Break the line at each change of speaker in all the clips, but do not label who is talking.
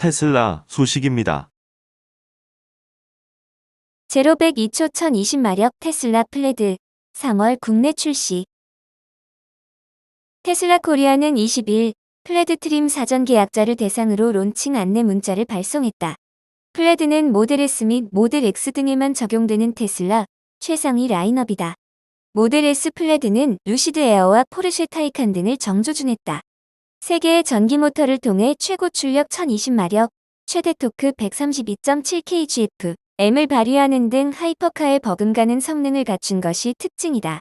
테슬라 소식입니다.
제로백 2초 1020마력 테슬라 플레드 3월 국내 출시. 테슬라 코리아는 20일 플레드 트림 사전 계약자를 대상으로 론칭 안내 문자를 발송했다. 플레드는 모델 S 및 모델 X 등에만 적용되는 테슬라 최상위 라인업이다. 모델 S 플레드는 루시드 에어와 포르쉐 타이칸 등을 정조준했다. 3개의 전기 모터를 통해 최고 출력 1020마력, 최대 토크 132.7kgf, M을 발휘하는 등 하이퍼카에 버금가는 성능을 갖춘 것이 특징이다.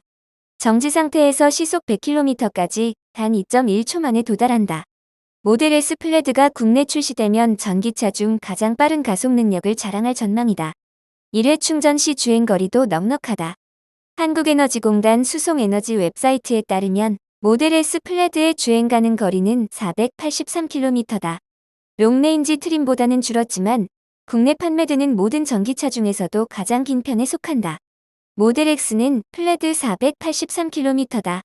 정지 상태에서 시속 100km까지 단 2.1초 만에 도달한다. 모델 S 플레드가 국내 출시되면 전기차 중 가장 빠른 가속 능력을 자랑할 전망이다. 1회 충전 시 주행거리도 넉넉하다. 한국에너지공단 수송에너지 웹사이트에 따르면 모델 S 플레드의 주행 가능 거리는 483km다. 롱레인지 트림보다는 줄었지만 국내 판매되는 모든 전기차 중에서도 가장 긴 편에 속한다. 모델 X는 플레드 483km다.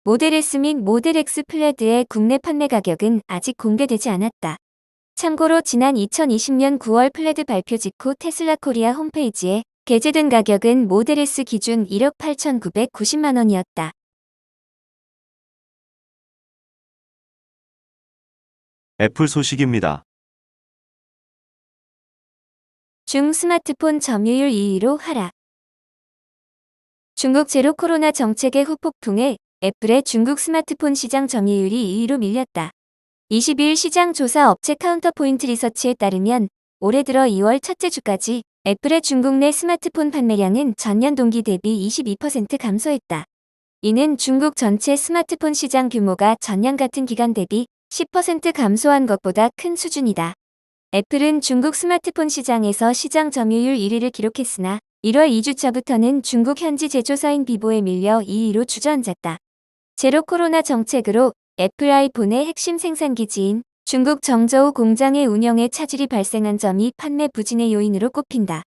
모델 S 및 모델 X 플레드의 국내 판매 가격은 아직 공개되지 않았다. 참고로 지난 2020년 9월 플레드 발표 직후 테슬라 코리아 홈페이지에 게재된 가격은 모델 S 기준 1억 8,990만 원이었다.
애플 소식입니다.
중 스마트폰 점유율 2위로 하락. 중국 제로 코로나 정책의 후폭풍에 애플의 중국 스마트폰 시장 점유율이 2위로 밀렸다. 22일 시장 조사 업체 카운터포인트 리서치에 따르면 올해 들어 2월 첫째 주까지 애플의 중국 내 스마트폰 판매량은 전년 동기 대비 22% 감소했다. 이는 중국 전체 스마트폰 시장 규모가 전년 같은 기간 대비 10% 감소한 것보다 큰 수준이다. 애플은 중국 스마트폰 시장에서 시장 점유율 1위를 기록했으나 1월 2주차부터는 중국 현지 제조사인 비보에 밀려 2위로 주저앉았다. 제로 코로나 정책으로 애플 아이폰의 핵심 생산기지인 중국 정저우 공장의 운영에 차질이 발생한 점이 판매 부진의 요인으로 꼽힌다.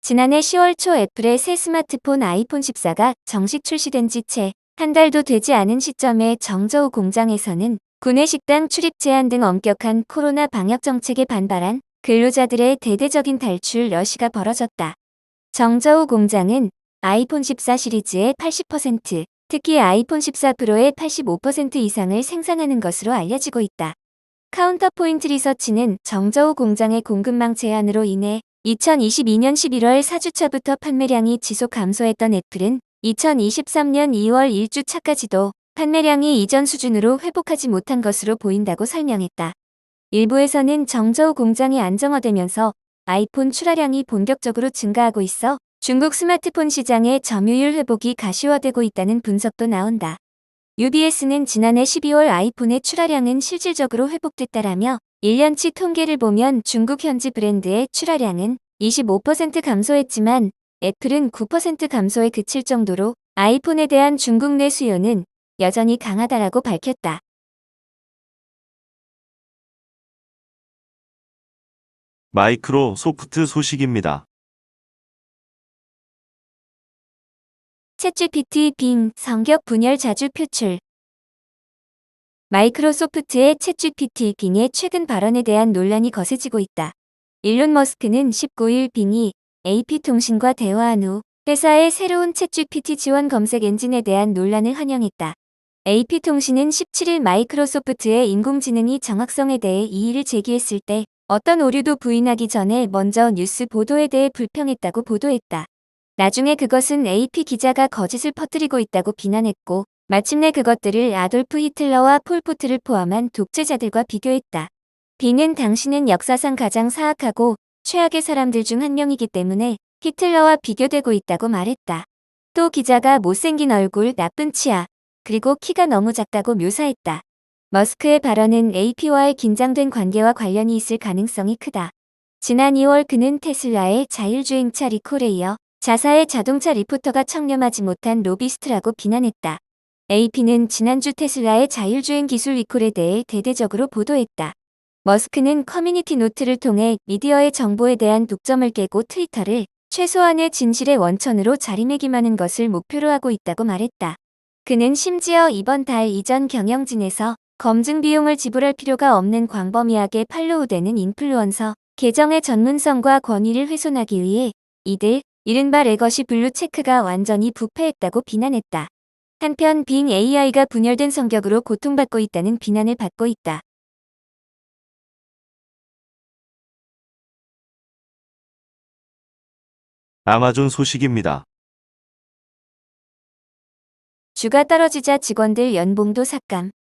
지난해 10월 초 애플의 새 스마트폰 아이폰 14가 정식 출시된 지 채 한 달도 되지 않은 시점에 정저우 공장에서는 구내 식당 출입 제한 등 엄격한 코로나 방역 정책에 반발한 근로자들의 대대적인 탈출 러시가 벌어졌다. 정저우 공장은 아이폰 14 시리즈의 80%, 특히 아이폰 14 프로의 85% 이상을 생산하는 것으로 알려지고 있다. 카운터포인트 리서치는 정저우 공장의 공급망 제한으로 인해 2022년 11월 4주차부터 판매량이 지속 감소했던 애플은 2023년 2월 1주차까지도 판매량이 이전 수준으로 회복하지 못한 것으로 보인다고 설명했다. 일부에서는 정저우 공장이 안정화되면서 아이폰 출하량이 본격적으로 증가하고 있어 중국 스마트폰 시장의 점유율 회복이 가시화되고 있다는 분석도 나온다. UBS는 지난해 12월 아이폰의 출하량은 실질적으로 회복됐다라며 1년치 통계를 보면 중국 현지 브랜드의 출하량은 25% 감소했지만 애플은 9% 감소에 그칠 정도로 아이폰에 대한 중국 내 수요는 여전히 강하다라고 밝혔다.
마이크로소프트 소식입니다.
챗GPT 빙 성격 분열 자주 표출. 마이크로소프트의 챗GPT 빙의 최근 발언에 대한 논란이 거세지고 있다. 일론 머스크는 19일 빙이 AP통신과 대화한 후 회사의 새로운 챗GPT 지원 검색 엔진에 대한 논란을 환영했다. AP통신은 17일 마이크로소프트의 인공지능이 정확성에 대해 이의를 제기했을 때 어떤 오류도 부인하기 전에 먼저 뉴스 보도에 대해 불평했다고 보도했다. 나중에 그것은 AP 기자가 거짓을 퍼뜨리고 있다고 비난했고 마침내 그것들을 아돌프 히틀러와 폴포트를 포함한 독재자들과 비교했다. 빙은 당신은 역사상 가장 사악하고 최악의 사람들 중 한 명이기 때문에 히틀러와 비교되고 있다고 말했다. 또 기자가 못생긴 얼굴, 나쁜 치아, 그리고 키가 너무 작다고 묘사했다. 머스크의 발언은 AP와의 긴장된 관계와 관련이 있을 가능성이 크다. 지난 2월 그는 테슬라의 자율주행차 리콜에 이어 자사의 자동차 리포터가 청렴하지 못한 로비스트라고 비난했다. AP는 지난주 테슬라의 자율주행 기술 리콜에 대해 대대적으로 보도했다. 머스크는 커뮤니티 노트를 통해 미디어의 정보에 대한 독점을 깨고 트위터를 최소한의 진실의 원천으로 자리매김하는 것을 목표로 하고 있다고 말했다. 그는 심지어 이번 달 이전 경영진에서 검증 비용을 지불할 필요가 없는 광범위하게 팔로우되는 인플루언서 계정의 전문성과 권위를 훼손하기 위해 이들 이른바 레거시 블루 체크가 완전히 부패했다고 비난했다. 한편 빙 AI가 분열된 성격으로 고통받고 있다는 비난을 받고 있다.
아마존 소식입니다.
주가 떨어지자 직원들 연봉도 삭감.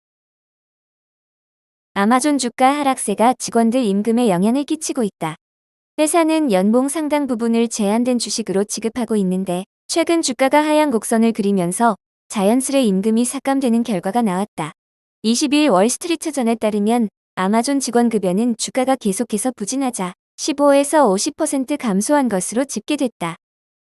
아마존 주가 하락세가 직원들 임금에 영향을 끼치고 있다. 회사는 연봉 상당 부분을 제한된 주식으로 지급하고 있는데 최근 주가가 하향 곡선을 그리면서 자연스레 임금이 삭감되는 결과가 나왔다. 22일 월스트리트전에 따르면 아마존 직원 급여는 주가가 계속해서 부진하자 15에서 50% 감소한 것으로 집계됐다.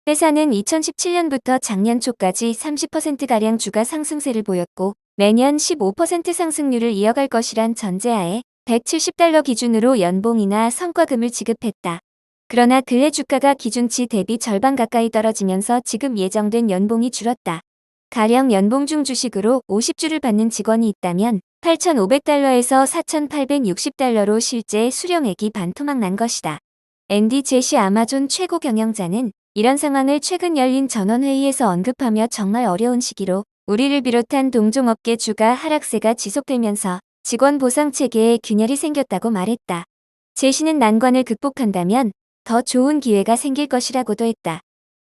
회사는 2017년부터 작년 초까지 30%가량 주가 상승세를 보였고 매년 15% 상승률을 이어갈 것이란 전제하에 $170 기준으로 연봉이나 성과금을 지급했다. 그러나 근래 주가가 기준치 대비 절반 가까이 떨어지면서 지금 예정된 연봉이 줄었다. 가령 연봉 중 주식으로 50주를 받는 직원이 있다면 $8,500에서 $4,860로 실제 수령액이 반토막 난 것이다. 앤디 제시 아마존 최고 경영자는 이런 상황을 최근 열린 전원회의에서 언급하며 정말 어려운 시기로 우리를 비롯한 동종업계 주가 하락세가 지속되면서 직원 보상 체계에 균열이 생겼다고 말했다. 제시는 난관을 극복한다면 더 좋은 기회가 생길 것이라고도 했다.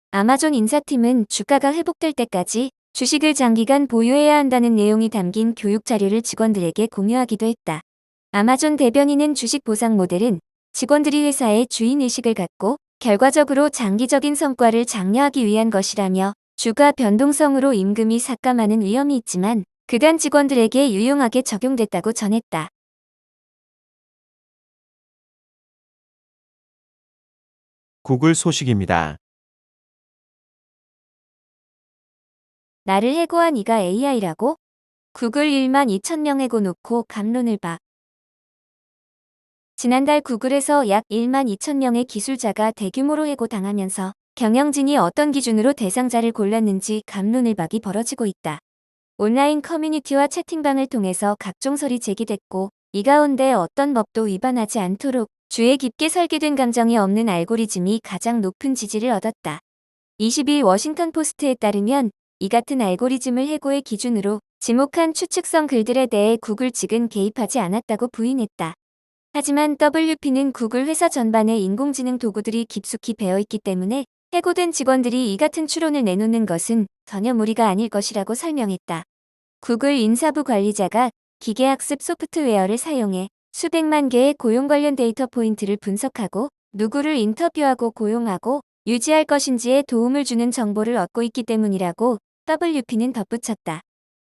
아마존 인사팀은 주가가 회복될 때까지 주식을 장기간 보유해야 한다는 내용이 담긴 교육 자료를 직원들에게 공유하기도 했다. 아마존 대변인은 주식 보상 모델은 직원들이 회사의 주인의식을 갖고 결과적으로 장기적인 성과를 장려하기 위한 것이라며 주가 변동성으로 임금이 삭감하는 위험이 있지만 그간 직원들에게 유용하게 적용됐다고 전했다.
구글 소식입니다.
나를 해고한 이가 AI라고? 구글 1만 2천 명 해고 놓고 감론을 박. 지난달 구글에서 약 1만 2천 명의 기술자가 대규모로 해고당하면서 경영진이 어떤 기준으로 대상자를 골랐는지 감론을박이 벌어지고 있다. 온라인 커뮤니티와 채팅방을 통해서 각종 설이 제기됐고 이 가운데 어떤 법도 위반하지 않도록 주에 깊게 설계된 감정이 없는 알고리즘이 가장 높은 지지를 얻었다. 20일 워싱턴 포스트에 따르면 이 같은 알고리즘을 해고의 기준으로 지목한 추측성 글들에 대해 구글 측은 개입하지 않았다고 부인했다. 하지만 WP는 구글 회사 전반에 인공지능 도구들이 깊숙이 배어있기 때문에 해고된 직원들이 이 같은 추론을 내놓는 것은 전혀 무리가 아닐 것이라고 설명했다. 구글 인사부 관리자가 기계학습 소프트웨어를 사용해 수백만 개의 고용 관련 데이터 포인트를 분석하고 누구를 인터뷰하고 고용하고 유지할 것인지에 도움을 주는 정보를 얻고 있기 때문이라고 WP는 덧붙였다.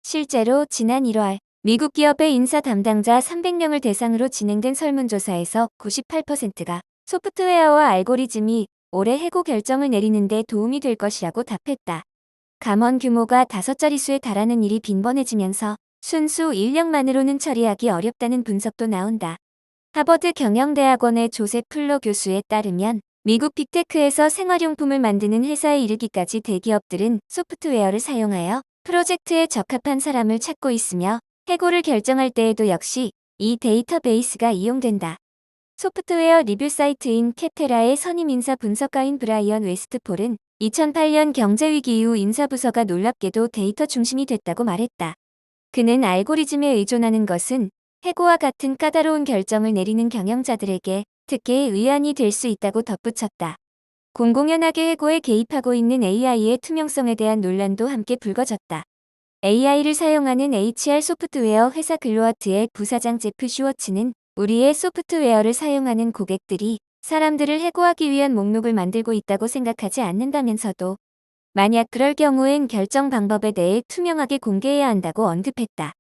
실제로 지난 1월 미국 기업의 인사 담당자 300명을 대상으로 진행된 설문조사에서 98%가 소프트웨어와 알고리즘이 올해 해고 결정을 내리는 데 도움이 될 것이라고 답했다. 감원 규모가 5자릿수에 달하는 일이 빈번해지면서 순수 인력만으로는 처리하기 어렵다는 분석도 나온다. 하버드 경영대학원의 조셉 플러 교수에 따르면 미국 빅테크에서 생활용품을 만드는 회사에 이르기까지 대기업들은 소프트웨어를 사용하여 프로젝트에 적합한 사람을 찾고 있으며 해고를 결정할 때에도 역시 이 데이터베이스가 이용된다. 소프트웨어 리뷰 사이트인 캡테라의 선임 인사 분석가인 브라이언 웨스트폴은 2008년 경제위기 이후 인사부서가 놀랍게도 데이터 중심이 됐다고 말했다. 그는 알고리즘에 의존하는 것은 해고와 같은 까다로운 결정을 내리는 경영자들에게 특혜의 의안이 될 수 있다고 덧붙였다. 공공연하게 해고에 개입하고 있는 AI의 투명성에 대한 논란도 함께 불거졌다. AI를 사용하는 HR 소프트웨어 회사 글로아트의 부사장 제프 슈워츠는 우리의 소프트웨어를 사용하는 고객들이 사람들을 해고하기 위한 목록을 만들고 있다고 생각하지 않는다면서도 만약 그럴 경우엔 결정 방법에 대해 투명하게 공개해야 한다고 언급했다.